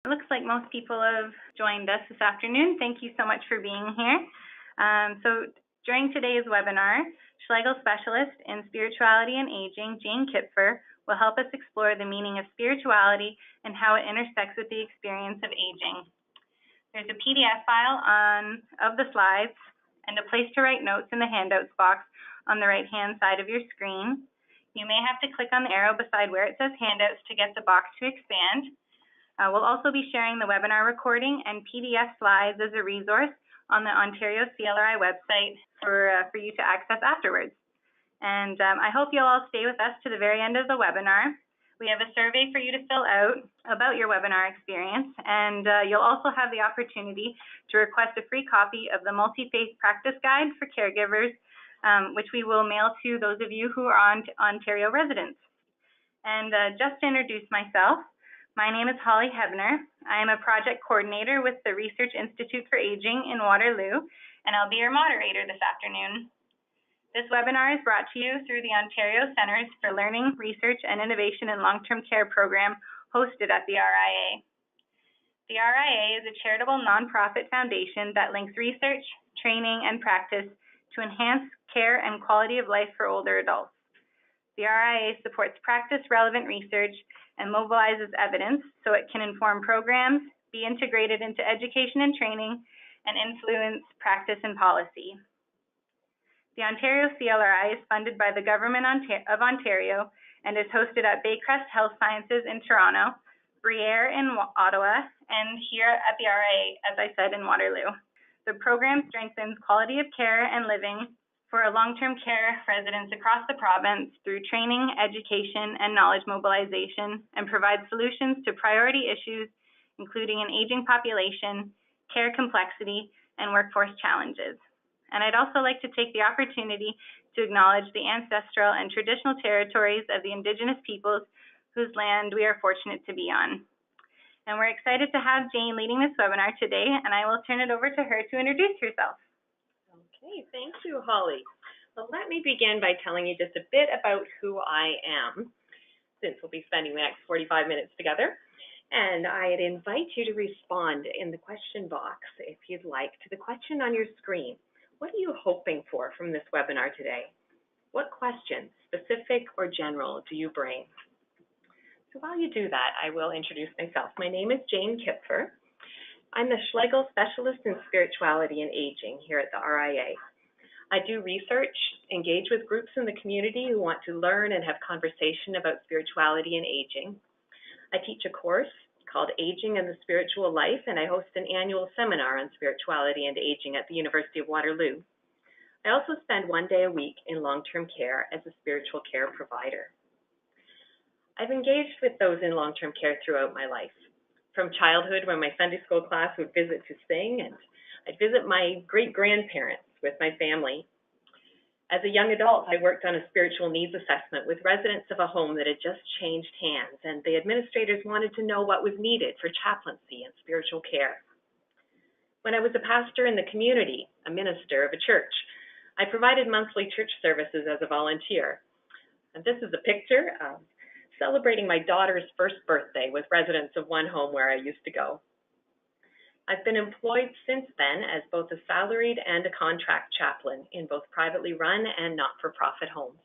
It looks like most people have joined us this afternoon. Thank you so much for being here. So during today's webinar, Schlegel specialist in spirituality and aging, Jane Kipfer, will help us explore the meaning of spirituality and how it intersects with the experience of aging. There's a PDF file of the slides and a place to write notes in the handouts box on the right-hand side of your screen. You may have to click on the arrow beside where it says handouts to get the box to expand. We'll also be sharing the webinar recording and PDF slides as a resource on the Ontario CLRI website for you to access afterwards. And I hope you'll all stay with us to the very end of the webinar. We have a survey for you to fill out about your webinar experience, and you'll also have the opportunity to request a free copy of the Multi-Faith Practice Guide for Caregivers, which we will mail to those of you who are Ontario residents. And just to introduce myself, my name is Holly Hebner. I am a project coordinator with the Research Institute for Aging in Waterloo, and I'll be your moderator this afternoon. This webinar is brought to you through the Ontario Centres for Learning, Research and Innovation in Long-Term Care program hosted at the RIA. The RIA is a charitable nonprofit foundation that links research, training, and practice to enhance care and quality of life for older adults. The RIA supports practice-relevant research and mobilizes evidence so it can inform programs, be integrated into education and training, and influence practice and policy. The Ontario CLRI is funded by the Government of Ontario and is hosted at Baycrest Health Sciences in Toronto, Briere in Ottawa, and here at the RIA, as I said, in Waterloo. The program strengthens quality of care and living for long-term care residents across the province through training, education, and knowledge mobilization, and provides solutions to priority issues, including an aging population, care complexity, and workforce challenges. And I'd also like to take the opportunity to acknowledge the ancestral and traditional territories of the Indigenous peoples whose land we are fortunate to be on. And we're excited to have Jane leading this webinar today, and I will turn it over to her to introduce herself. Okay, thank you, Holly. Well, let me begin by telling you just a bit about who I am, since we'll be spending the next 45 minutes together. And I'd invite you to respond in the question box, if you'd like, to the question on your screen. What are you hoping for from this webinar today? What questions, specific or general, do you bring? So while you do that, I will introduce myself. My name is Jane Kipfer. I'm the Schlegel Specialist in Spirituality and Aging here at the RIA. I do research, engage with groups in the community who want to learn and have conversation about spirituality and aging. I teach a course called Aging and the Spiritual Life, and I host an annual seminar on spirituality and aging at the University of Waterloo. I also spend one day a week in long-term care as a spiritual care provider. I've engaged with those in long-term care throughout my life. From childhood, when my Sunday school class would visit to sing, and I'd visit my great-grandparents with my family. As a young adult, I worked on a spiritual needs assessment with residents of a home that had just changed hands, and the administrators wanted to know what was needed for chaplaincy and spiritual care. When I was a pastor in the community, a minister of a church, I provided monthly church services as a volunteer. And this is a picture of celebrating my daughter's first birthday with residents of one home where I used to go. I've been employed since then as both a salaried and a contract chaplain in both privately run and not-for-profit homes.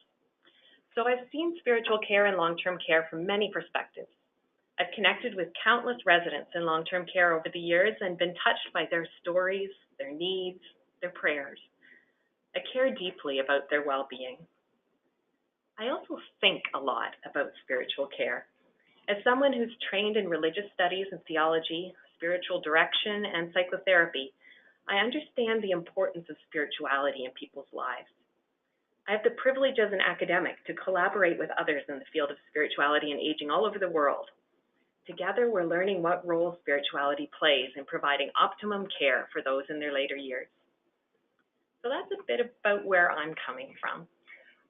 So I've seen spiritual care and long-term care from many perspectives. I've connected with countless residents in long-term care over the years and been touched by their stories, their needs, their prayers. I care deeply about their well-being. I also think a lot about spiritual care. As someone who's trained in religious studies and theology, spiritual direction, and psychotherapy, I understand the importance of spirituality in people's lives. I have the privilege as an academic to collaborate with others in the field of spirituality and aging all over the world. Together, we're learning what role spirituality plays in providing optimum care for those in their later years. So that's a bit about where I'm coming from.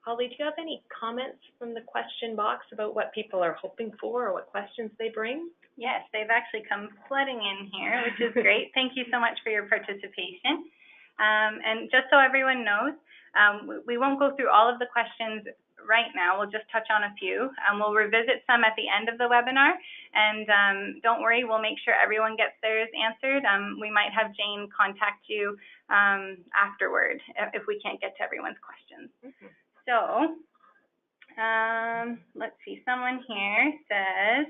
Holly, do you have any comments from the question box about what people are hoping for or what questions they bring? Yes, they've actually come flooding in here, which is great. Thank you so much for your participation. And just so everyone knows, we won't go through all of the questions right now. We'll just touch on a few. We'll revisit some at the end of the webinar, and don't worry, we'll make sure everyone gets theirs answered. We might have Jane contact you afterward if we can't get to everyone's questions. So let's see, someone here says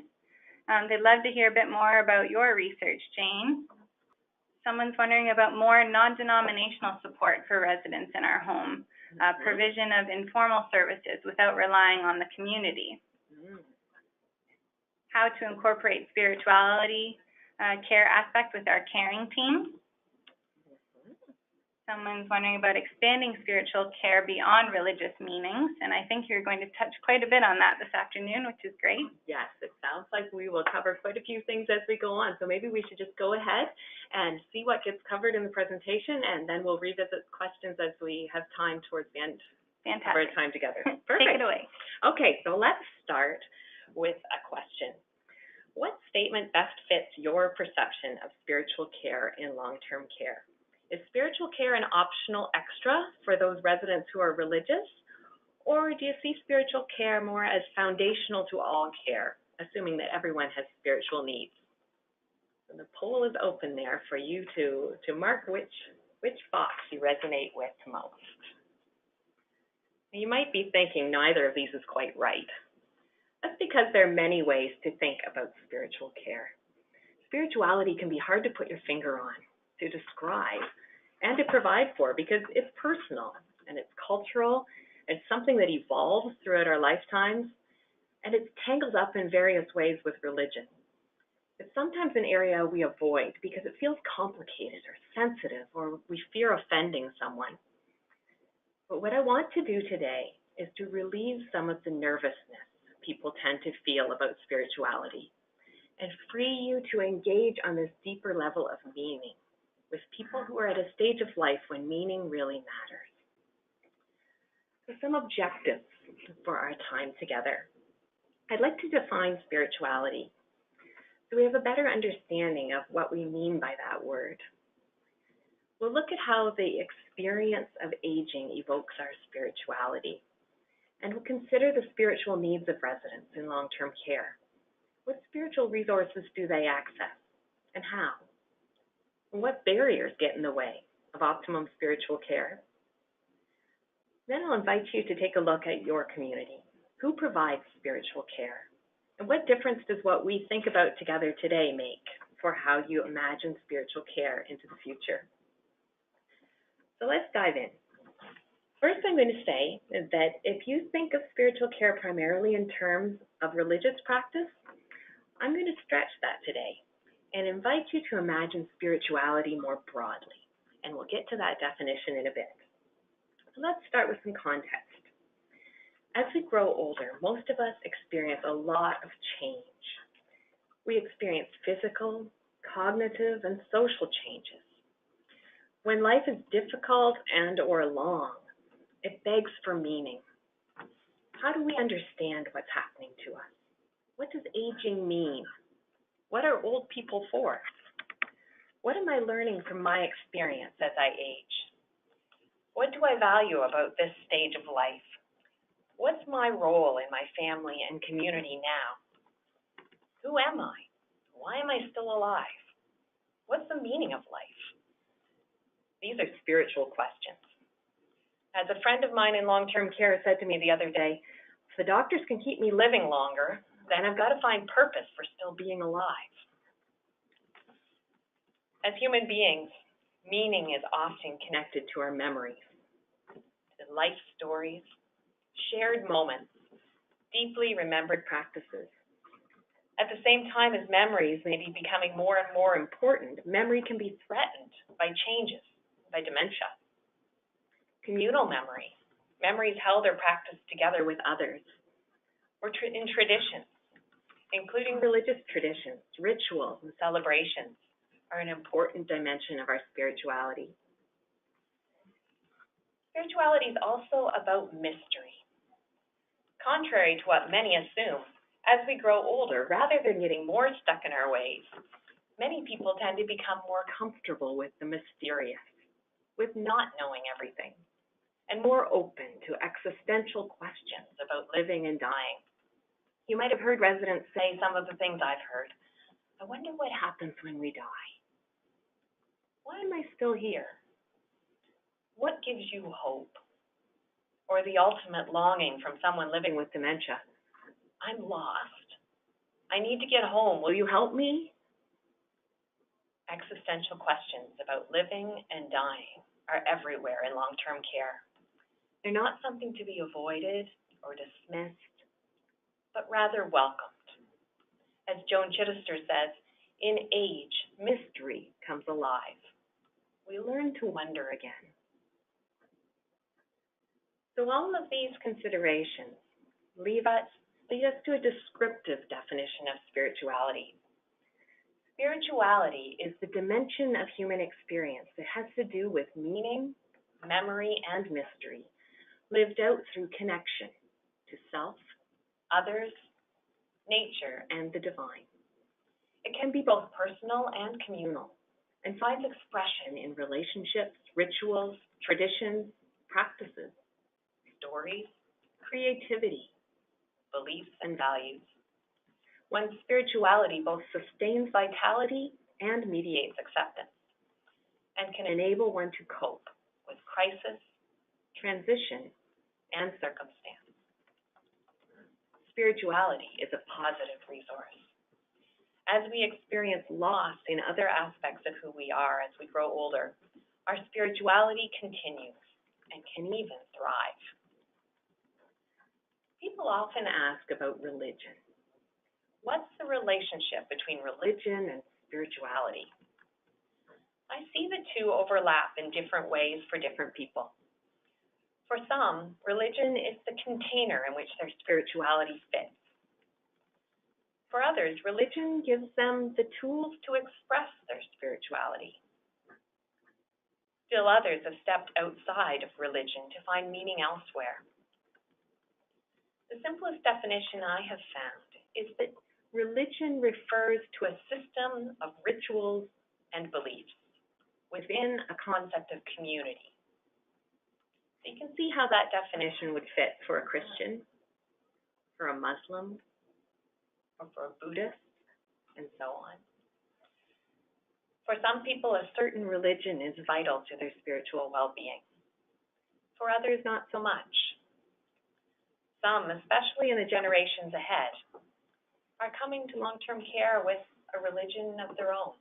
they'd love to hear a bit more about your research, Jane. Someone's wondering about more non-denominational support for residents in our home, provision of informal services without relying on the community, how to incorporate spirituality care aspect with our caring team. Someone's wondering about expanding spiritual care beyond religious meanings, and I think you're going to touch quite a bit on that this afternoon, which is great. Yes, it sounds like we will cover quite a few things as we go on, so maybe we should just go ahead and see what gets covered in the presentation, and then we'll revisit questions as we have time towards the end. Fantastic. Of our time together. Perfect. Take it away. Okay, so let's start with a question. What statement best fits your perception of spiritual care in long-term care? Is spiritual care an optional extra for those residents who are religious, or do you see spiritual care more as foundational to all care, assuming that everyone has spiritual needs? And the poll is open there for you to mark which box you resonate with most. You might be thinking neither of these is quite right. That's because there are many ways to think about spiritual care. Spirituality can be hard to put your finger on, to describe, and to provide for, because it's personal and it's cultural. It's something that evolves throughout our lifetimes, and it's tangled up in various ways with religion. It's sometimes an area we avoid because it feels complicated or sensitive, or we fear offending someone. But what I want to do today is to relieve some of the nervousness people tend to feel about spirituality and free you to engage on this deeper level of meaning with people who are at a stage of life when meaning really matters. So some objectives for our time together. I'd like to define spirituality so we have a better understanding of what we mean by that word. We'll look at how the experience of aging evokes our spirituality, and we'll consider the spiritual needs of residents in long-term care. What spiritual resources do they access, and how? And what barriers get in the way of optimum spiritual care? Then I'll invite you to take a look at your community. Who provides spiritual care? And what difference does what we think about together today make for how you imagine spiritual care into the future? So let's dive in. First, I'm going to say is that if you think of spiritual care primarily in terms of religious practice, I'm going to stretch that today and invite you to imagine spirituality more broadly, and we'll get to that definition in a bit. So let's start with some context. As we grow older, most of us experience a lot of change. We experience physical, cognitive, and social changes. When life is difficult and or long, it begs for meaning. How do we understand what's happening to us? What does aging mean? What are old people for? What am I learning from my experience as I age? What do I value about this stage of life? What's my role in my family and community now? Who am I? Why am I still alive? What's the meaning of life? These are spiritual questions. As a friend of mine in long-term care said to me the other day, if the doctors can keep me living longer, then I've got to find purpose for still being alive. As human beings, meaning is often connected to our memories, to life stories, shared moments, deeply remembered practices. At the same time as memories may be becoming more and more important, memory can be threatened by changes, by dementia. Communal memory, memories held or practiced together with others, or in traditions, including religious traditions, rituals, and celebrations, are an important dimension of our spirituality. Spirituality is also about mystery. Contrary to what many assume, as we grow older, rather than getting more stuck in our ways, many people tend to become more comfortable with the mysterious, with not knowing everything. and more open to existential questions about living and dying. You might have heard residents say some of the things I've heard. I wonder what happens when we die. Why am I still here? What gives you hope? Or the ultimate longing from someone living with dementia. I'm lost. I need to get home. Will you help me? Existential questions about living and dying are everywhere in long-term care. They're not something to be avoided or dismissed, but rather welcomed. As Joan Chittister says, in age, mystery comes alive. We learn to wonder again. So all of these considerations lead us to a descriptive definition of spirituality. Spirituality is the dimension of human experience that has to do with meaning, memory, and mystery, lived out through connection to self, others, nature, and the divine. It can be both personal and communal, and finds expression in relationships, rituals, traditions, practices, stories, creativity, beliefs, and values. One's spirituality both sustains vitality and mediates acceptance, and can enable one to cope with crisis, transition, and circumstance. Spirituality is a positive resource. As we experience loss in other aspects of who we are as we grow older, our spirituality continues and can even thrive. People often ask about religion. What's the relationship between religion and spirituality? I see the two overlap in different ways for different people. For some, religion is the container in which their spirituality fits. For others, religion gives them the tools to express their spirituality. Still others have stepped outside of religion to find meaning elsewhere. The simplest definition I have found is that religion refers to a system of rituals and beliefs within a concept of community. So you can see how that definition would fit for a Christian, for a Muslim, or for a Buddhist, and so on. For some people, a certain religion is vital to their spiritual well-being. For others, not so much. Some, especially in the generations ahead, are coming to long-term care with a religion of their own.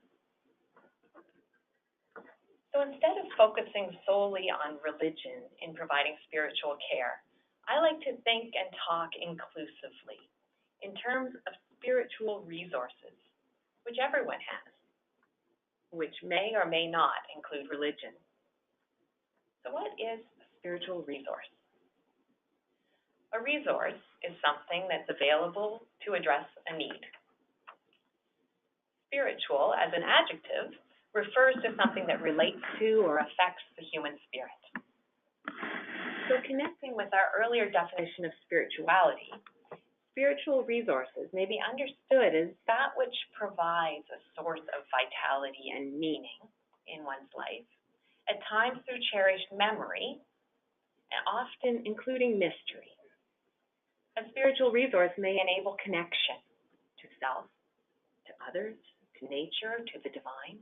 So instead of focusing solely on religion in providing spiritual care, I like to think and talk inclusively in terms of spiritual resources, which everyone has, which may or may not include religion. So what is a spiritual resource? A resource is something that's available to address a need. Spiritual, as an adjective, refers to something that relates to or affects the human spirit. So connecting with our earlier definition of spirituality, spiritual resources may be understood as that which provides a source of vitality and meaning in one's life, at times through cherished memory, and often including mystery. A spiritual resource may enable connection to self, to others, to nature, to the divine.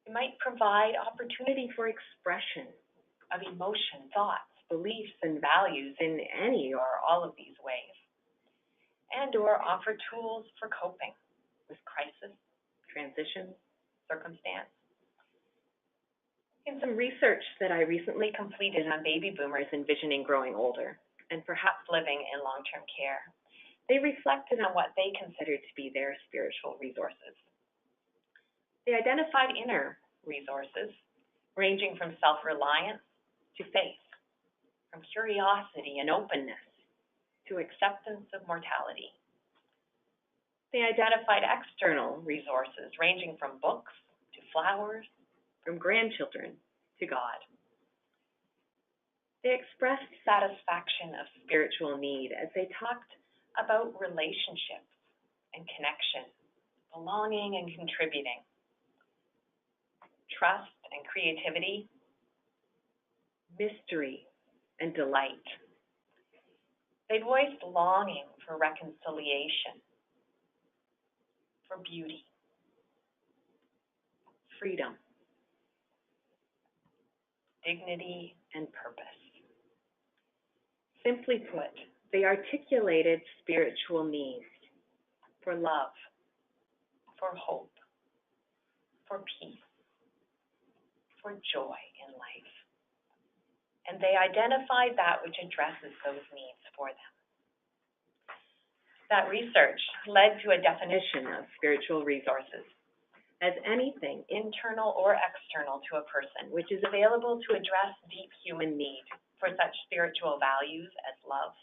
It might provide opportunity for expression of emotion, thoughts, beliefs, and values in any or all of these ways, and or offer tools for coping with crisis, transition, circumstance. In some research that I recently completed on baby boomers envisioning growing older, and perhaps living in long-term care, they reflected on what they considered to be their spiritual resources. They identified inner resources, ranging from self-reliance to faith, from curiosity and openness to acceptance of mortality. They identified external resources, ranging from books to flowers, from grandchildren to God. They expressed satisfaction of spiritual need as they talked about relationships and connection, belonging and contributing, trust and creativity, mystery, and delight. They voiced longing for reconciliation, for beauty, freedom, dignity, and purpose. Simply put, they articulated spiritual needs for love, for hope, for peace, for joy in life. And they identified that which addresses those needs for them. That research led to a definition of spiritual resources as anything internal or external to a person which is available to address deep human need for such spiritual values as love,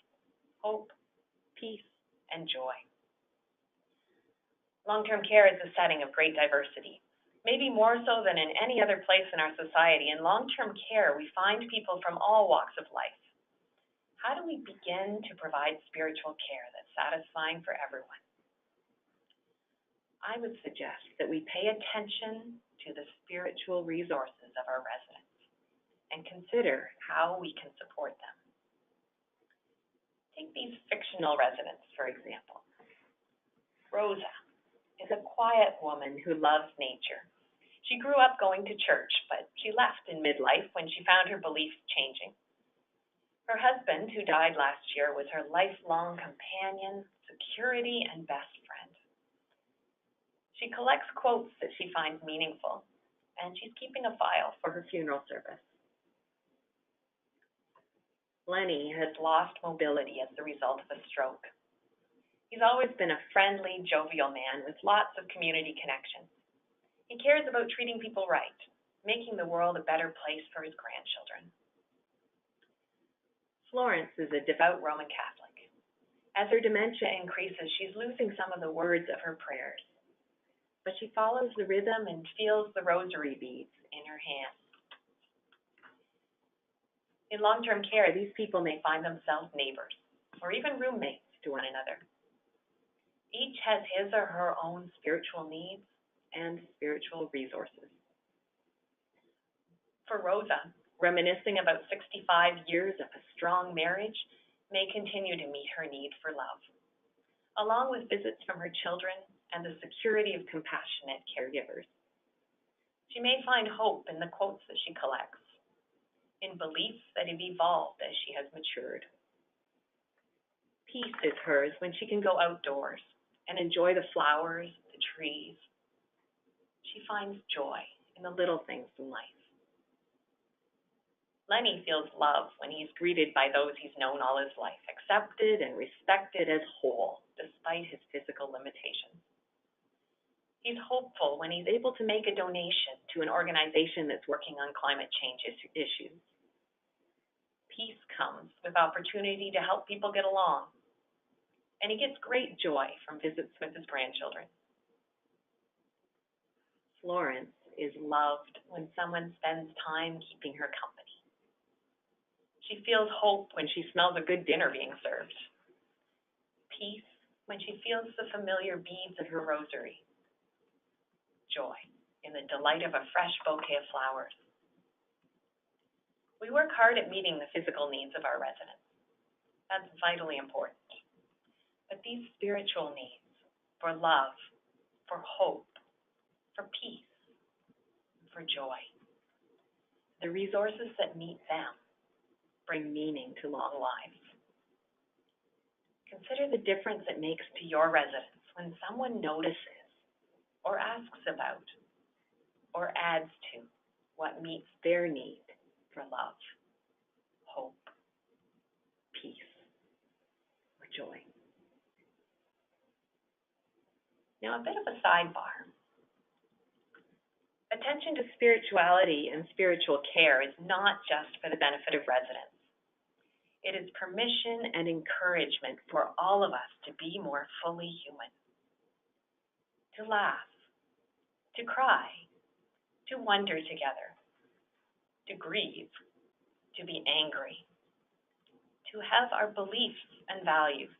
hope, peace, and joy. Long-term care is a setting of great diversity, maybe more so than in any other place in our society. In long-term care, we find people from all walks of life. How do we begin to provide spiritual care that's satisfying for everyone? I would suggest that we pay attention to the spiritual resources of our residents and consider how we can support them. Take these fictional residents, for example. Rosa is a quiet woman who loves nature. She grew up going to church, but she left in midlife when she found her beliefs changing. Her husband, who died last year, was her lifelong companion, security, and best friend. She collects quotes that she finds meaningful, and she's keeping a file for her funeral service. Lenny has lost mobility as the result of a stroke. He's always been a friendly, jovial man with lots of community connections. He cares about treating people right, making the world a better place for his grandchildren. Florence is a devout Roman Catholic. As her dementia increases, she's losing some of the words of her prayers, but she follows the rhythm and feels the rosary beads in her hands. In long-term care, these people may find themselves neighbors or even roommates to one another. Each has his or her own spiritual needs and spiritual resources. For Rosa, reminiscing about 65 years of a strong marriage may continue to meet her need for love, along with visits from her children and the security of compassionate caregivers. She may find hope in the quotes that she collects, in beliefs that have evolved as she has matured. Peace is hers when she can go outdoors and enjoy the flowers, the trees. She finds joy in the little things in life. Lenny feels love when he's greeted by those he's known all his life, accepted and respected as whole, despite his physical limitations. He's hopeful when he's able to make a donation to an organization that's working on climate change issues. Peace comes with opportunity to help people get along, and he gets great joy from visits with his grandchildren. Florence is loved when someone spends time keeping her company. She feels hope when she smells a good dinner being served. Peace when she feels the familiar beads of her rosary. Joy in the delight of a fresh bouquet of flowers. We work hard at meeting the physical needs of our residents. That's vitally important. But these spiritual needs for love, for hope, for peace, for joy, the resources that meet them bring meaning to long lives. Consider the difference it makes to your residents when someone notices or asks about or adds to what meets their need for love, hope, peace, or joy. Now, a bit of a sidebar. Attention to spirituality and spiritual care is not just for the benefit of residents. It is permission and encouragement for all of us to be more fully human, to laugh, to cry, to wonder together, to grieve, to be angry, to have our beliefs and values.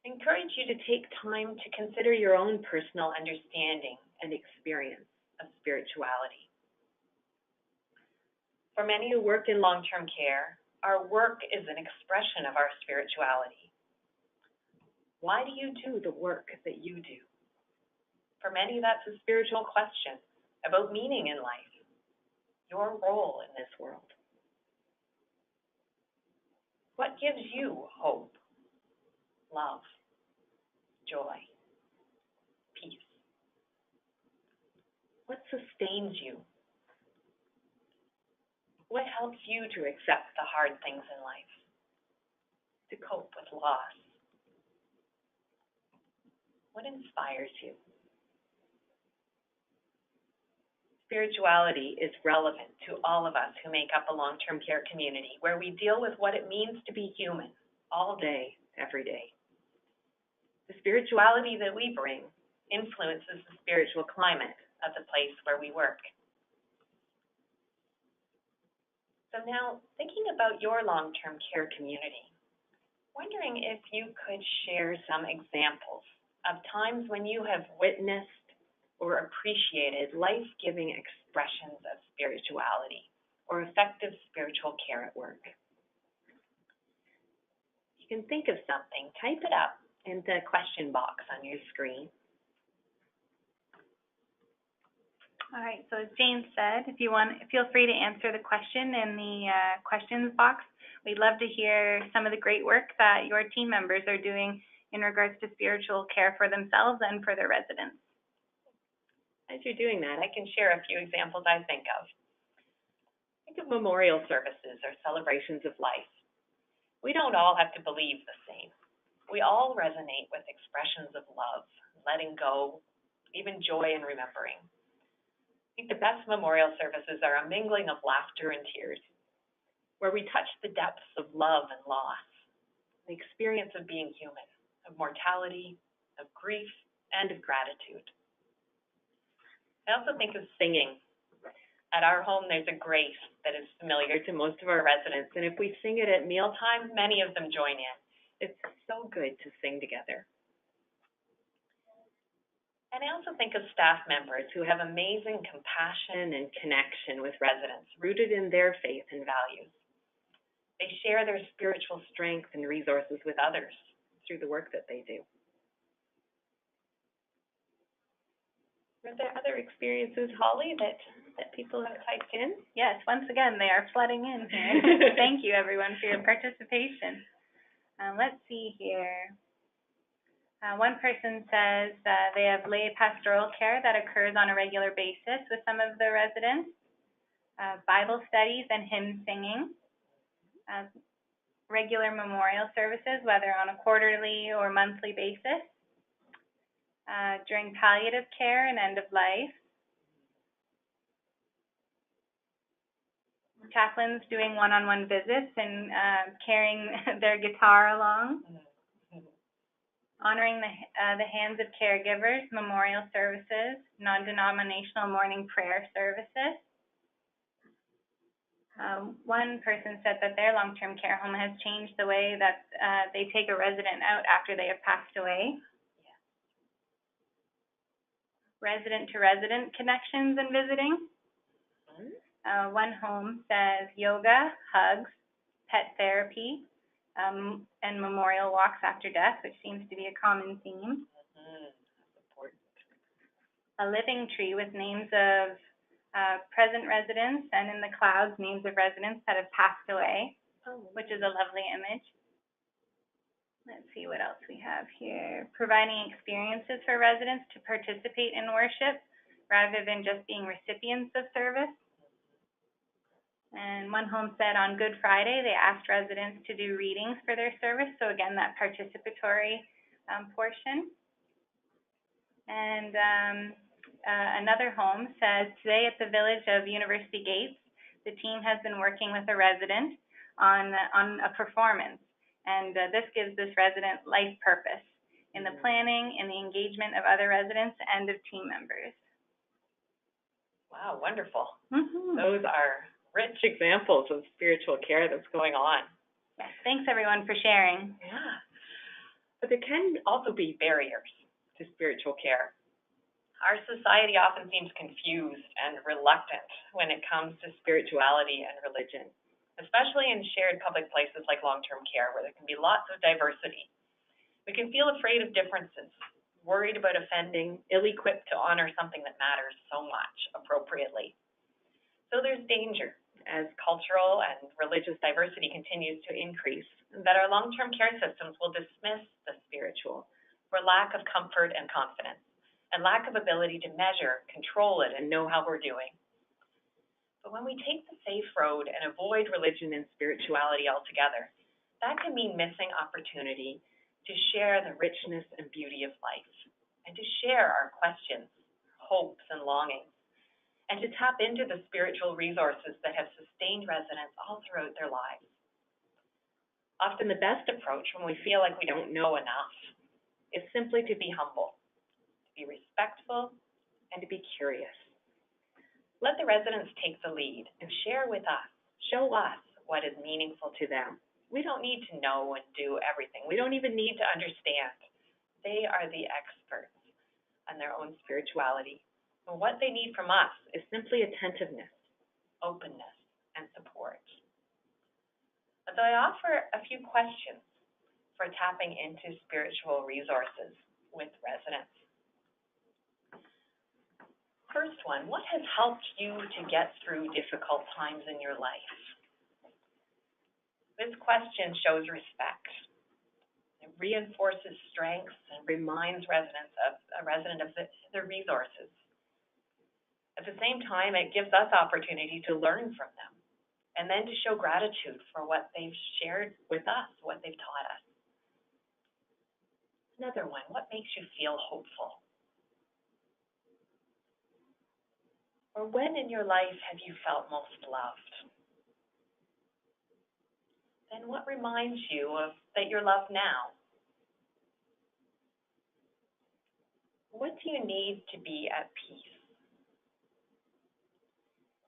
I encourage you to take time to consider your own personal understanding and experience of spirituality. For many who work in long-term care, our work is an expression of our spirituality. Why do you do the work that you do? For many, that's a spiritual question about meaning in life, your role in this world. What gives you hope, love, joy, peace? What sustains you? What helps you to accept the hard things in life, to cope with loss? What inspires you? Spirituality is relevant to all of us who make up a long-term care community, where we deal with what it means to be human all day, every day. The spirituality that we bring influences the spiritual climate of the place where we work. So now, thinking about your long-term care community, wondering if you could share some examples of times when you have witnessed or appreciated life-giving expressions of spirituality or effective spiritual care at work. You can think of something, type it up in the question box on your screen. All right, so as Jane said, if you want, feel free to answer the question in the questions box. We'd love to hear some of the great work that your team members are doing in regards to spiritual care for themselves and for their residents. As you're doing that, I can share a few examples I think of. Think of memorial services or celebrations of life. We don't all have to believe the same. We all resonate with expressions of love, letting go, even joy in remembering. I think the best memorial services are a mingling of laughter and tears, where we touch the depths of love and loss, the experience of being human, of mortality, of grief, and of gratitude. I also think of singing. At our home, there's a grace that is familiar to most of our residents, and if we sing it at mealtime, many of them join in. It's so good to sing together. And I also think of staff members who have amazing compassion and connection with residents, rooted in their faith and values. They share their spiritual strength and resources with others through the work that they do. Are there other experiences, Holly, that people have typed in? Yes, once again, they are flooding in here. Thank you, everyone, for your participation. Let's see here. One person says they have lay pastoral care that occurs on a regular basis with some of the residents, Bible studies and hymn singing, regular memorial services, whether on a quarterly or monthly basis, during palliative care and end of life, chaplains doing one-on-one visits and carrying their guitar along, honoring the hands of caregivers, memorial services, non-denominational morning prayer services. One person said that their long-term care home has changed the way that they take a resident out after they have passed away. Resident-to-resident connections and visiting. One home says yoga, hugs, pet therapy, and memorial walks after death, which seems to be a common theme. That's important. A living tree with names of present residents, and in the clouds, names of residents that have passed away, which is a lovely image. Let's see what else we have here. Providing experiences for residents to participate in worship rather than just being recipients of service. And one home said on Good Friday, they asked residents to do readings for their service. So again, that participatory portion. And another home says, today at the village of University Gates, the team has been working with a resident on a performance. And this gives this resident life purpose in the planning and the engagement of other residents and of team members. Wow, wonderful. Mm-hmm. Those are rich examples of spiritual care that's going on. Yes, thanks everyone for sharing. Yeah. But there can also be barriers to spiritual care. Our society often seems confused and reluctant when it comes to spirituality and religion, especially in shared public places like long-term care, where there can be lots of diversity. We can feel afraid of differences, worried about offending, ill-equipped to honor something that matters so much appropriately. So there's danger as cultural and religious diversity continues to increase, that our long-term care systems will dismiss the spiritual for lack of comfort and confidence, and lack of ability to measure, control it, and know how we're doing. But when we take the safe road and avoid religion and spirituality altogether, that can mean missing opportunity to share the richness and beauty of life, and to share our questions, hopes, and longings, and to tap into the spiritual resources that have sustained residents all throughout their lives. Often the best approach when we feel like we don't know enough is simply to be humble, to be respectful, and to be curious. Let the residents take the lead and share with us, show us what is meaningful to them. We don't need to know and do everything. We don't even need to understand. They are the experts on their own spirituality. And what they need from us is simply attentiveness, openness, and support. So I offer a few questions for tapping into spiritual resources with residents. First one, what has helped you to get through difficult times in your life? This question shows respect. It reinforces strengths and reminds a resident of their resources. At the same time, it gives us opportunity to learn from them, and then to show gratitude for what they've shared with us, what they've taught us. Another one, what makes you feel hopeful? Or when in your life have you felt most loved? Then what reminds you that you're loved now? What do you need to be at peace?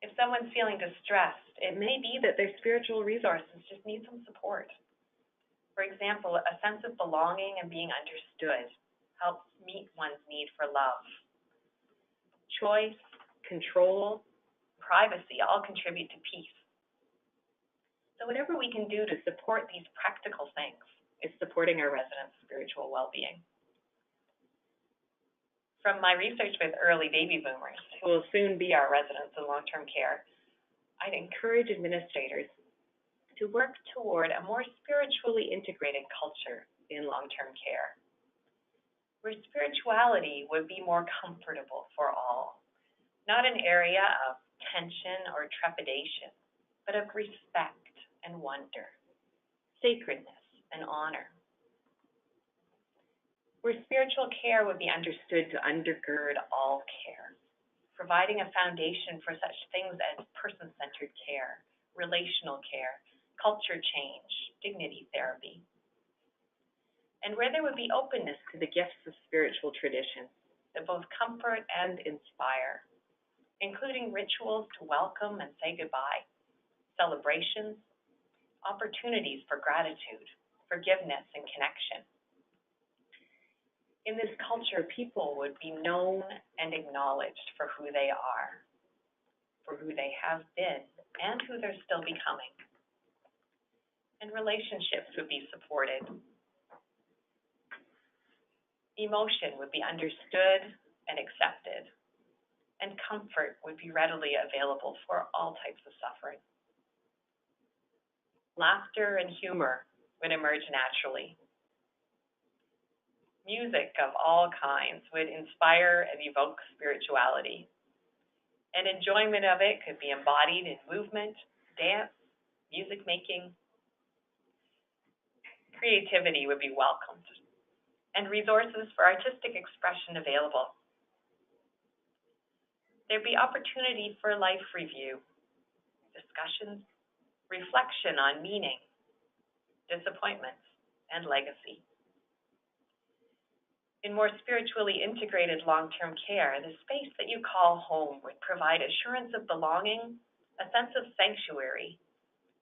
If someone's feeling distressed, it may be that their spiritual resources just need some support. For example, a sense of belonging and being understood helps meet one's need for love. Choice, control, privacy all contribute to peace. So whatever we can do to support these practical things is supporting our residents' spiritual well-being. From my research with early baby boomers, who will soon be our residents in long-term care, I'd encourage administrators to work toward a more spiritually integrated culture in long-term care, where spirituality would be more comfortable for all, not an area of tension or trepidation, but of respect and wonder, sacredness and honor, where spiritual care would be understood to undergird all care, providing a foundation for such things as person-centered care, relational care, culture change, dignity therapy, and where there would be openness to the gifts of spiritual traditions that both comfort and inspire, including rituals to welcome and say goodbye, celebrations, opportunities for gratitude, forgiveness, and connection. In this culture, people would be known and acknowledged for who they are, for who they have been, and who they're still becoming. And relationships would be supported. Emotion would be understood and accepted, and comfort would be readily available for all types of suffering. Laughter and humor would emerge naturally. Music of all kinds would inspire and evoke spirituality, and enjoyment of it could be embodied in movement, dance, music making. Creativity would be welcomed, and resources for artistic expression available. There'd be opportunity for life review, discussions, reflection on meaning, disappointments, and legacy. In more spiritually integrated long-term care, the space that you call home would provide assurance of belonging, a sense of sanctuary,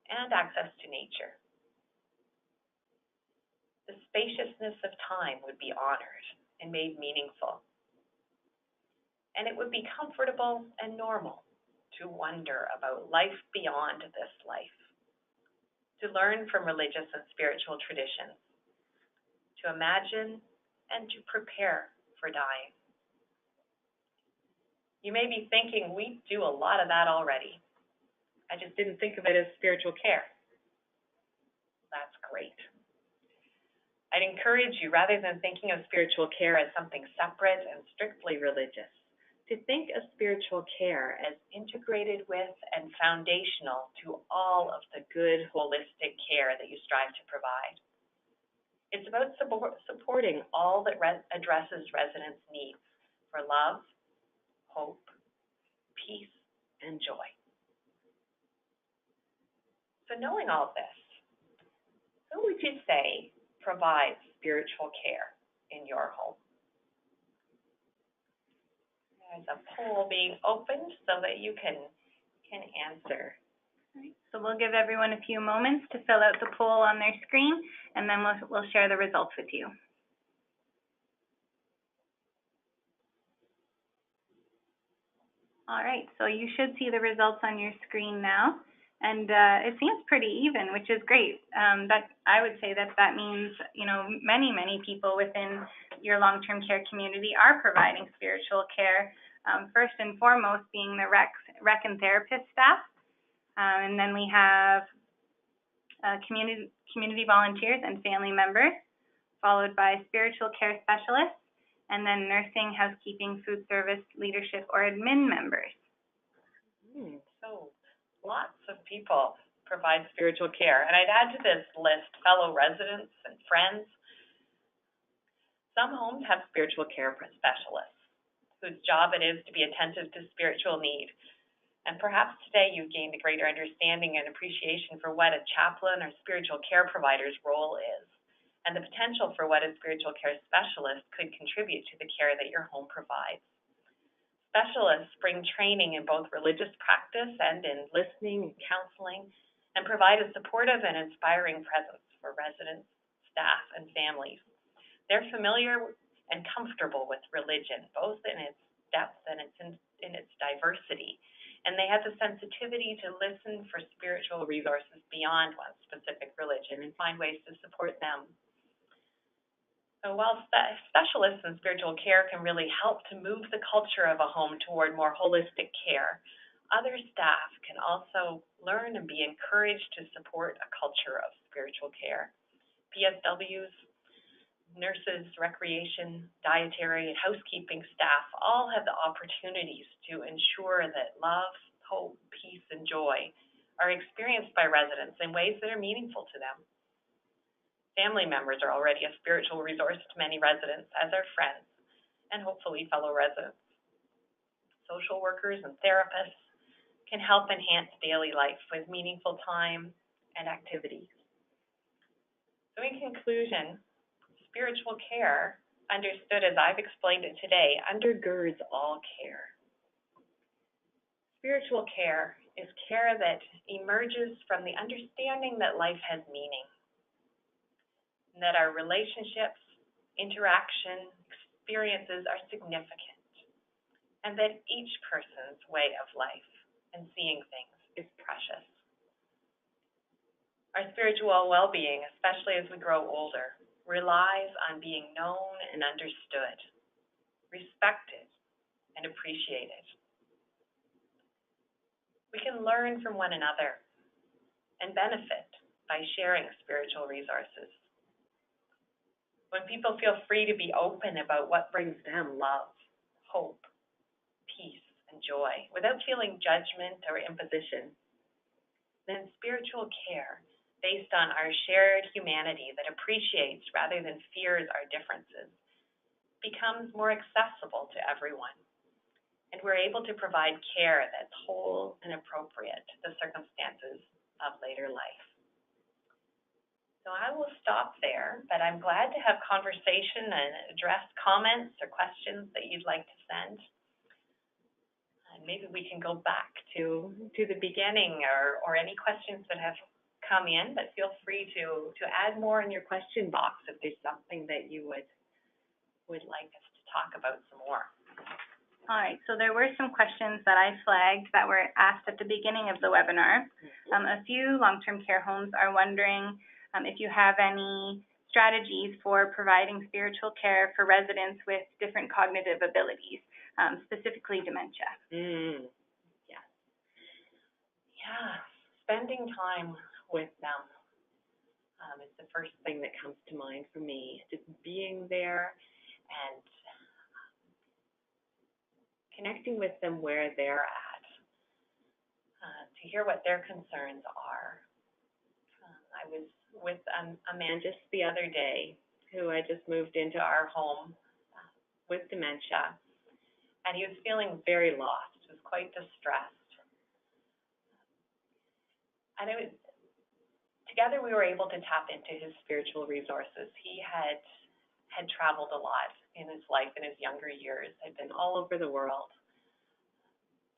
and access to nature. The spaciousness of time would be honored and made meaningful. and it would be comfortable and normal to wonder about life beyond this life, to learn from religious and spiritual traditions, to imagine and to prepare for dying. You may be thinking, we do a lot of that already. I just didn't think of it as spiritual care. That's great. I'd encourage you, rather than thinking of spiritual care as something separate and strictly religious, to think of spiritual care as integrated with and foundational to all of the good holistic care that you strive to provide. It's about supporting all that addresses residents' needs for love, hope, peace, and joy. So knowing all this, who would you say provides spiritual care in your home? There's a poll being opened so that you can answer. So we'll give everyone a few moments to fill out the poll on their screen, and then we'll share the results with you. All right, so you should see the results on your screen now, and it seems pretty even, which is great. That I would say that means, many people within your long-term care community are providing spiritual care. First and foremost being the rec and therapist staff, and then we have community volunteers and family members, followed by spiritual care specialists, and then nursing, housekeeping, food service, leadership, or admin members. So lots of people provide spiritual care. And I'd add to this list fellow residents and friends. Some homes have spiritual care specialists whose job it is to be attentive to spiritual need. And perhaps today you've gained a greater understanding and appreciation for what a chaplain or spiritual care provider's role is, and the potential for what a spiritual care specialist could contribute to the care that your home provides. Specialists bring training in both religious practice and in listening and counseling, and provide a supportive and inspiring presence for residents, staff, and families. They're familiar and comfortable with religion, both in its depth and in its diversity, and they have the sensitivity to listen for spiritual resources beyond one's specific religion and find ways to support them. So while specialists in spiritual care can really help to move the culture of a home toward more holistic care, other staff can also learn and be encouraged to support a culture of spiritual care. PSWs, nurses, recreation, dietary, and housekeeping staff all have the opportunities to ensure that love, hope, peace, and joy are experienced by residents in ways that are meaningful to them. Family members are already a spiritual resource to many residents, as are friends, and hopefully fellow residents. Social workers and therapists can help enhance daily life with meaningful time and activities. So in conclusion, spiritual care, understood as I've explained it today, undergirds all care. Spiritual care is care that emerges from the understanding that life has meaning, and that our relationships, interaction, experiences are significant, and that each person's way of life and seeing things is precious. Our spiritual well-being, especially as we grow older, relies on being known and understood, respected, and appreciated. We can learn from one another and benefit by sharing spiritual resources. When people feel free to be open about what brings them love, hope, peace, and joy, without feeling judgment or imposition, then spiritual care, based on our shared humanity that appreciates rather than fears our differences, becomes more accessible to everyone. And we're able to provide care that's whole and appropriate to the circumstances of later life. So I will stop there, but I'm glad to have conversation and address comments or questions that you'd like to send. And maybe we can go back to the beginning or any questions that have come in, but feel free to add more in your question box if there's something that you would like us to talk about some more. All right, so there were some questions that I flagged that were asked at the beginning of the webinar. A few long-term care homes are wondering if you have any strategies for providing spiritual care for residents with different cognitive abilities, specifically dementia. Yes. Yeah, spending time with them is the first thing that comes to mind for me. Just being there and connecting with them where they're at, to hear what their concerns are. I was with a man just the other day who I just moved into our home with dementia, and he was feeling very lost. He was quite distressed. And together we were able to tap into his spiritual resources. He had traveled a lot in his life in his younger years, had been all over the world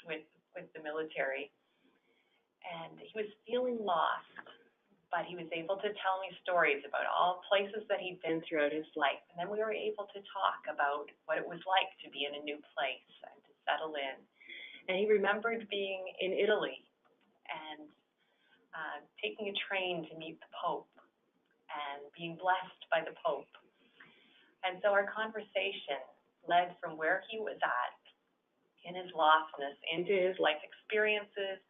with the military, and he was feeling lost, but he was able to tell me stories about all places that he'd been throughout his life, and then we were able to talk about what it was like to be in a new place and to settle in. And he remembered being in Italy and taking a train to meet the Pope and being blessed by the Pope. And so our conversation led from where he was at in his lostness into his life experiences,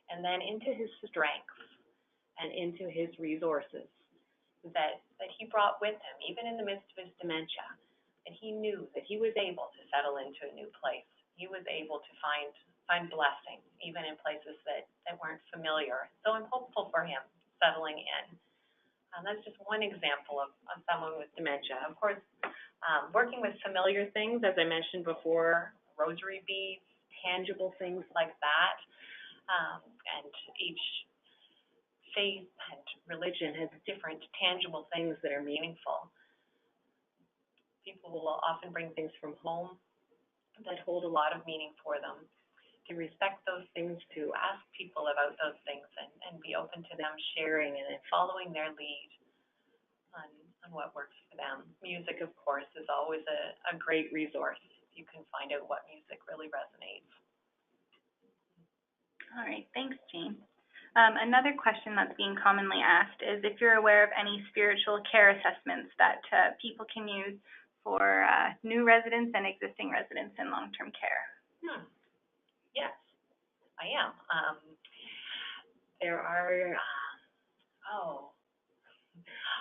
and then into his strengths and into his resources that he brought with him, even in the midst of his dementia. And he knew that he was able to settle into a new place. He was able to find blessing, even in places that weren't familiar. So I'm hopeful for him settling in. That's just one example of someone with dementia. Of course, working with familiar things, as I mentioned before, rosary beads, tangible things like that, and each faith and religion has different tangible things that are meaningful. People will often bring things from home that hold a lot of meaning for them. To respect those things, to ask people about those things, and be open to them sharing and following their lead on what works for them. Music, of course, is always a great resource. You can find out what music really resonates. All right, thanks, Jane. Another question that's being commonly asked is if you're aware of any spiritual care assessments that people can use for new residents and existing residents in long-term care. Yes, I am. There are,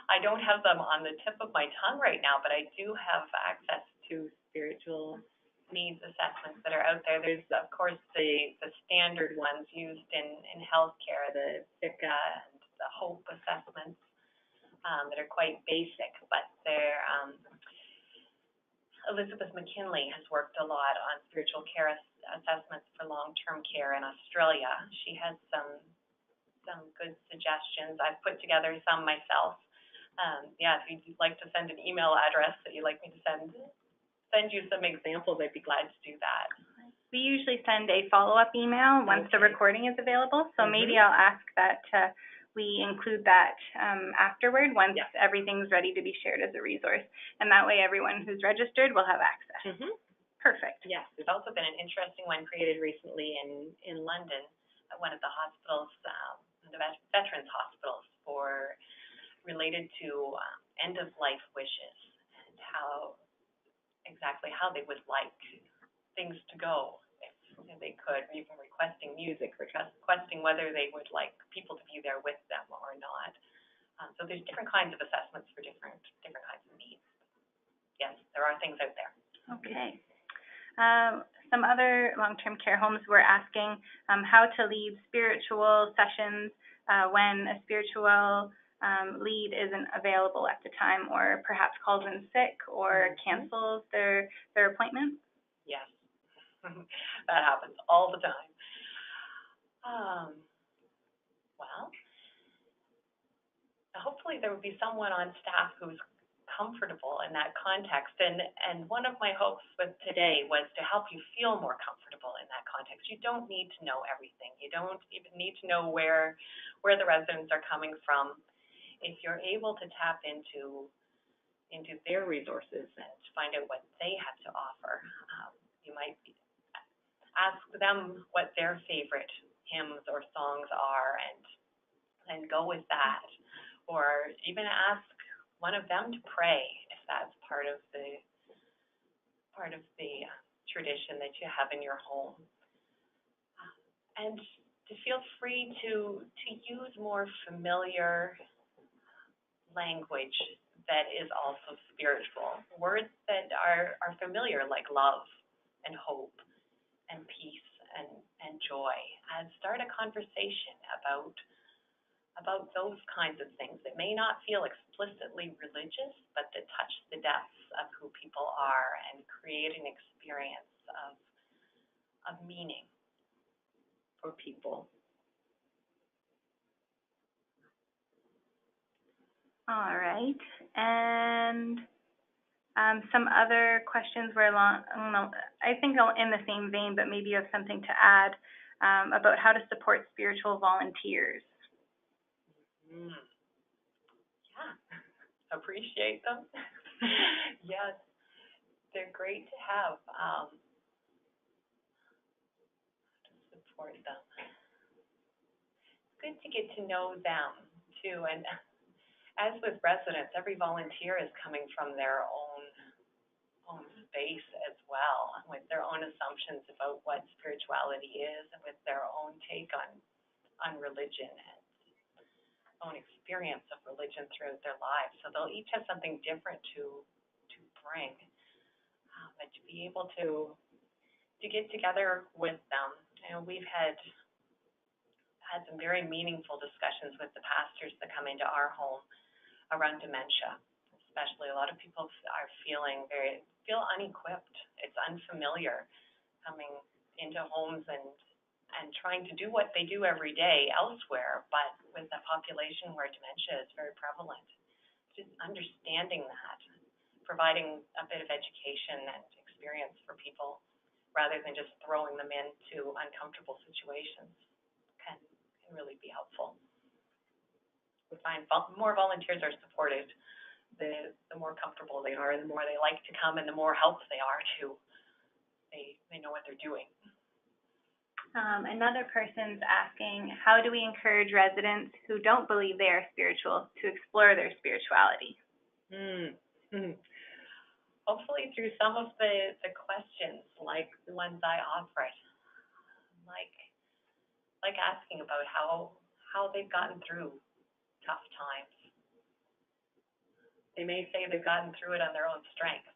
I don't have them on the tip of my tongue right now, but I do have access to spiritual needs assessments that are out there. There's, of course, the standard ones used in healthcare, the VICA and the HOPE assessments that are quite basic, but they're, Elizabeth McKinley has worked a lot on spiritual care assessments for long-term care in Australia. She has some good suggestions. I've put together some myself. If you'd like to send an email address that you'd like me to send you some examples, I'd be glad to do that. We usually send a follow-up email once the recording is available, so maybe I'll ask that we include that afterward once everything's ready to be shared as a resource. And that way everyone who's registered will have access. Perfect. Yes, there's also been an interesting one created recently in London at one of the hospitals, the veterans hospitals, related to end-of-life wishes and exactly how they would like things to go if they could, or even requesting music, requesting whether they would like people to be there with them or not. So there's different kinds of assessments for different kinds of needs. Yes, there are things out there. Okay. Some other long-term care homes were asking how to lead spiritual sessions when a spiritual lead isn't available at the time, or perhaps calls in sick or cancels their appointment. Yes, that happens all the time. Well, hopefully there would be someone on staff who's comfortable in that context. And one of my hopes with today was to help you feel more comfortable in that context. You don't need to know everything. You don't even need to know where the residents are coming from. If you're able to tap into their resources and find out what they have to offer, you might ask them what their favorite hymns or songs are and go with that. Or even ask one of them to pray if that's part of the tradition that you have in your home. And to feel free to use more familiar language that is also spiritual. Words that are familiar, like love and hope and peace and joy. And start a conversation about those kinds of things that may not feel explicitly religious, but that touch the depths of who people are and create an experience of meaning for people. All right. And some other questions were I think in the same vein, but maybe you have something to add about how to support spiritual volunteers. Yeah, appreciate them. Yes, they're great to have. To support them. It's good to get to know them too, and as with residents, every volunteer is coming from their own space as well, with their own assumptions about what spirituality is, and with their own take on religion and own experience of religion throughout their lives. So they'll each have something different to bring, but to be able to get together with them. You know, we've had some very meaningful discussions with the pastors that come into our home around dementia. Especially, a lot of people are feel unequipped. It's unfamiliar coming into homes and trying to do what they do every day elsewhere, but with a population where dementia is very prevalent. Just understanding that, providing a bit of education and experience for people rather than just throwing them into uncomfortable situations can really be helpful. We find more volunteers are supported, the more comfortable they are, and the more they like to come, and the more help they are too. They know what they're doing. Another person's asking, how do we encourage residents who don't believe they are spiritual to explore their spirituality? Hopefully through some of the questions, like the ones I offered, like asking about how they've gotten through tough times. They may say they've gotten through it on their own strength.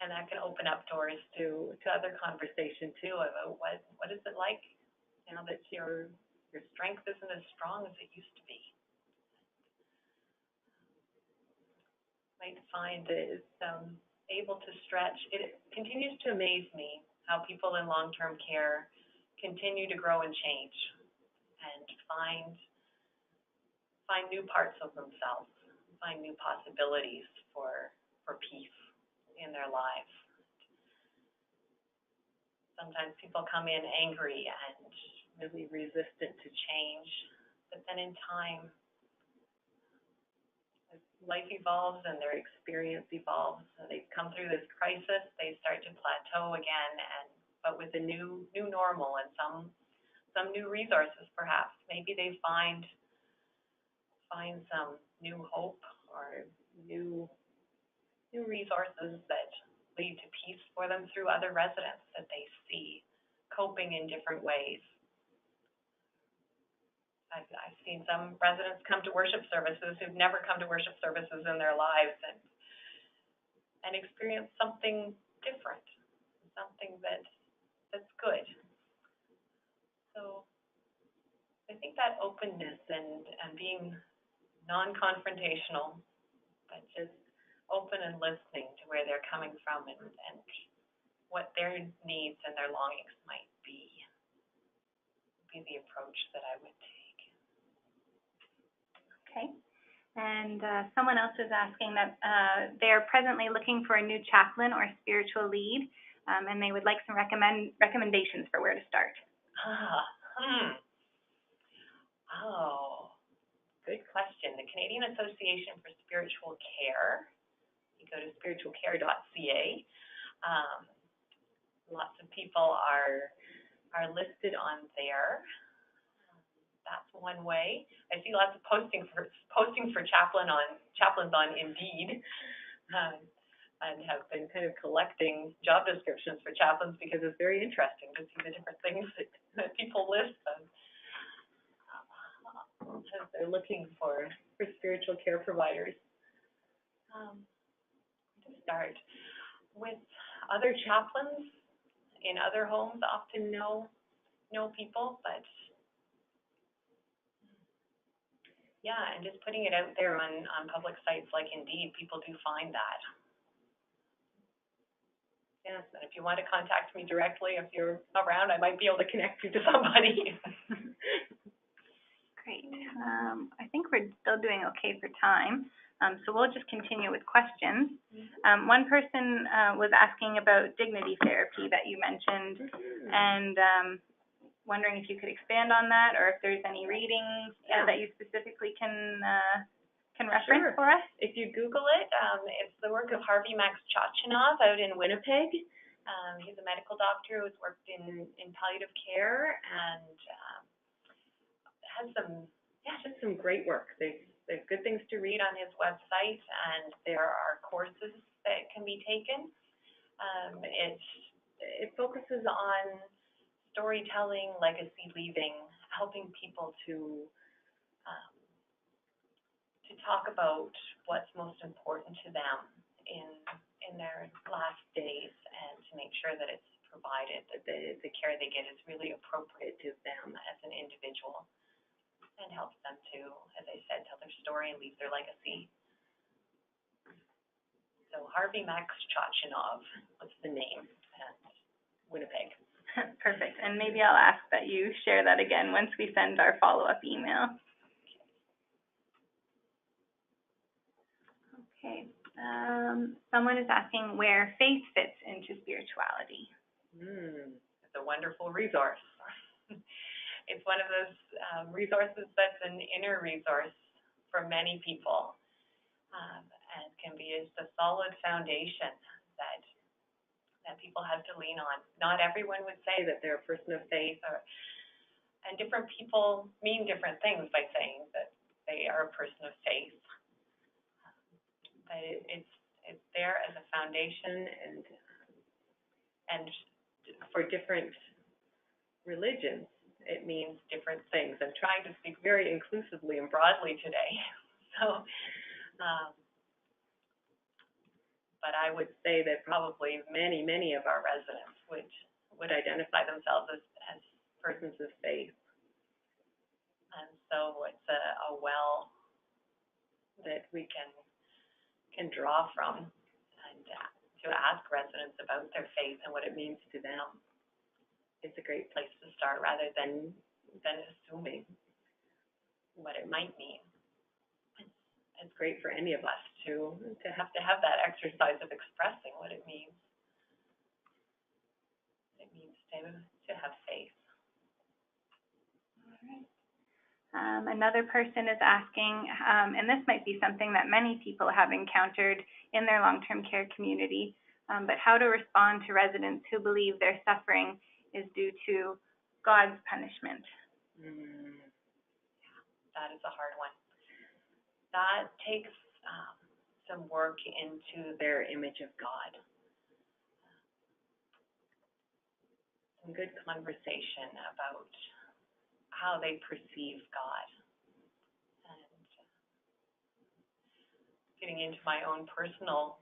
And that can open up doors to other conversation too about what is it like, you know, that your strength isn't as strong as it used to be. Might find that it's able to stretch. It continues to amaze me how people in long-term care continue to grow and change and find new parts of themselves, find new possibilities for peace in their lives. Sometimes people come in angry and really resistant to change, but then in time, as life evolves and their experience evolves, and they've come through this crisis, they start to plateau again, but with a new normal and some new resources perhaps. Maybe they find some new hope or new resources that lead to peace for them through other residents that they see coping in different ways. I've seen some residents come to worship services who've never come to worship services in their lives and experience something different, something that's good. So I think that openness and being non-confrontational, but just open and listening to where they're coming from and what their needs and their longings might be the approach that I would take. Okay. And someone else is asking that they are presently looking for a new chaplain or spiritual lead, and they would like some recommendations for where to start. Oh, good question. The Canadian Association for Spiritual Care, you go to spiritualcare.ca, Lots of people are listed on there. That's one way. I see lots of postings for chaplains on Indeed, and have been kind of collecting job descriptions for chaplains because it's very interesting to see the different things that people list as they're looking for spiritual care providers. To start with, other chaplains in other homes often know people, but yeah, and just putting it out there on public sites like Indeed, people do find that. Yes, and if you want to contact me directly, if you're around, I might be able to connect you to somebody. Great. I think we're still doing okay for time, so we'll just continue with questions. One person was asking about dignity therapy that you mentioned, and wondering if you could expand on that, or if there's any readings that you specifically can reference for us. If you Google it, it's the work of Harvey Max Chachinov out in Winnipeg. He's a medical doctor who's worked in palliative care and has just some great work. There's good things to read on his website, and there are courses that can be taken. It focuses on storytelling, legacy leaving, helping people to talk about what's most important to them in their last days, and to make sure that it's provided, that the care they get is really appropriate to them as an individual, and helps them to, as I said, tell their story and leave their legacy. So Harvey Max Chachinov was the name, and Winnipeg. Perfect. And maybe I'll ask that you share that again once we send our follow-up email. Okay. Someone is asking where faith fits into spirituality. It's a wonderful resource. It's one of those resources that's an inner resource for many people, and can be just a solid foundation that people have to lean on. Not everyone would say that they're a person of faith, and different people mean different things by saying that they are a person of faith. But it's there as a foundation, and for different religions, it means different things. I'm trying to speak very inclusively and broadly today. So, but I would say that probably many of our residents would identify themselves as persons of faith. And so it's a well that we can draw from, and to ask residents about their faith and what it means to them. It's a great place to start, rather than assuming what it might mean. It's great for any of us to have that exercise of expressing what it means. It means to have faith. All right. Another person is asking, and this might be something that many people have encountered in their long-term care community, but how to respond to residents who believe their suffering is due to God's punishment. That is a hard one. That takes some work into their image of God. Some good conversation about how they perceive God. And getting into my own personal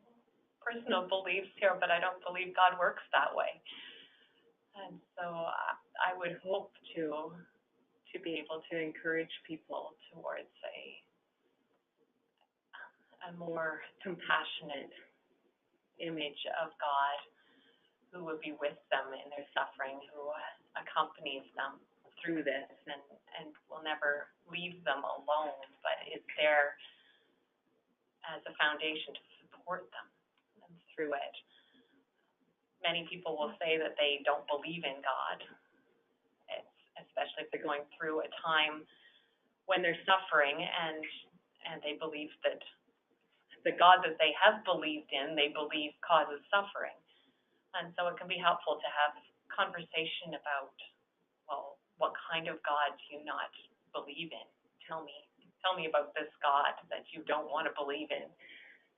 beliefs here, but I don't believe God works that way. And so I would hope to be able to encourage people towards a more compassionate image of God, who will be with them in their suffering, who accompanies them through this, and will never leave them alone, but is there as a foundation to support them through it. Many people will say that they don't believe in God, especially if they're going through a time when they're suffering, and they believe that the God that they have believed in, they believe causes suffering. And so it can be helpful to have conversation about, well, what kind of God do you not believe in? Tell me about this God that you don't want to believe in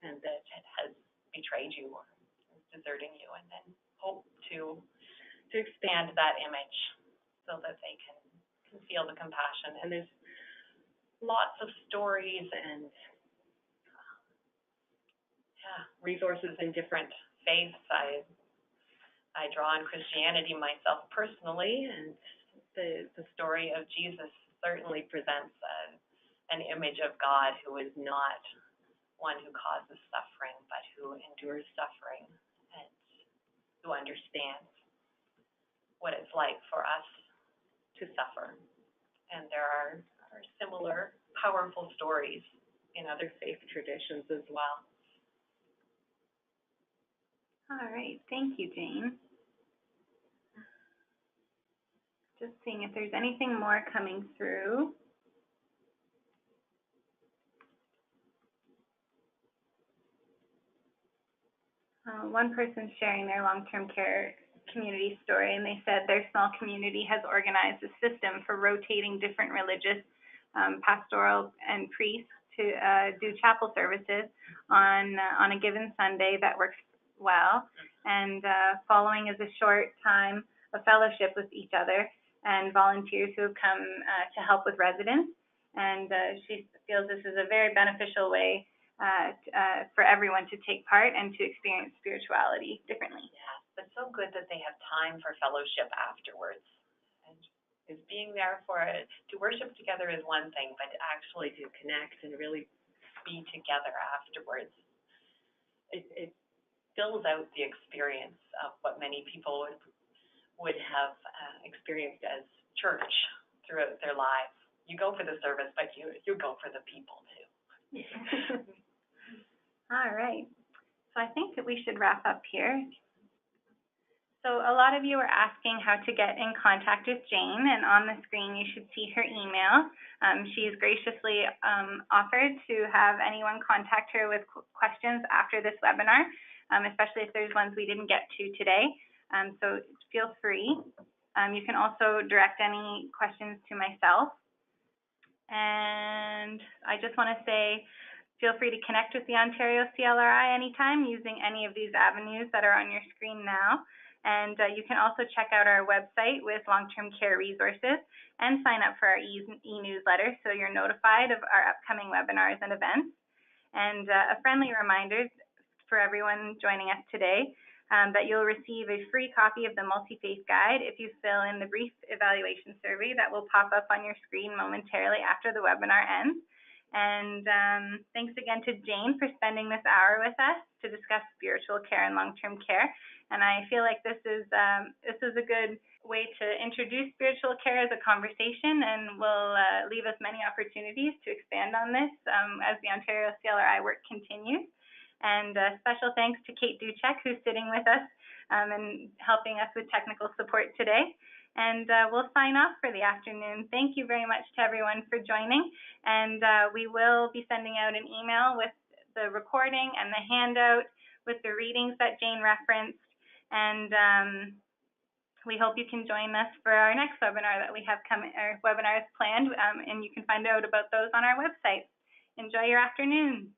and that has betrayed you or is deserting you, and then hope to expand that image so that they can feel the compassion. And there's lots of stories and resources in different faiths. I draw on Christianity myself personally, and the story of Jesus certainly presents an image of God who is not one who causes suffering, but who endures suffering and who understands what it's like for us to suffer. And there are similar powerful stories in other faith traditions as well. All right, thank you, Jane. Just seeing if there's anything more coming through. One person's sharing their long-term care community story, and they said their small community has organized a system for rotating different religious pastoral and priests to do chapel services on a given Sunday. That works well. And following is a short time of fellowship with each other and volunteers who have come to help with residents. And she feels this is a very beneficial way for everyone to take part and to experience spirituality differently. Yeah, it's so good that they have time for fellowship afterwards. And is being there to worship together is one thing, but actually to connect and really be together afterwards, it fills out the experience of what many people would have experienced as church throughout their lives. You go for the service, but you go for the people too. All right. So I think that we should wrap up here. So a lot of you are asking how to get in contact with Jane, and on the screen you should see her email. She's graciously offered to have anyone contact her with questions after this webinar, especially if there's ones we didn't get to today. So feel free. You can also direct any questions to myself. And I just want to say, feel free to connect with the Ontario CLRI anytime using any of these avenues that are on your screen now. And you can also check out our website with long-term care resources and sign up for our e-newsletter so you're notified of our upcoming webinars and events. And a friendly reminder for everyone joining us today that you'll receive a free copy of the Multi-Faith Guide if you fill in the brief evaluation survey that will pop up on your screen momentarily after the webinar ends. And thanks again to Jane for spending this hour with us to discuss spiritual care and long-term care. And I feel like this is a good way to introduce spiritual care as a conversation, and will leave us many opportunities to expand on this as the Ontario CLRI work continues. And special thanks to Kate Duchek, who's sitting with us and helping us with technical support today. And we'll sign off for the afternoon. Thank you very much to everyone for joining. And we will be sending out an email with the recording and the handout with the readings that Jane referenced. And we hope you can join us for our next webinar that we have coming, or webinars planned, and you can find out about those on our website. Enjoy your afternoon.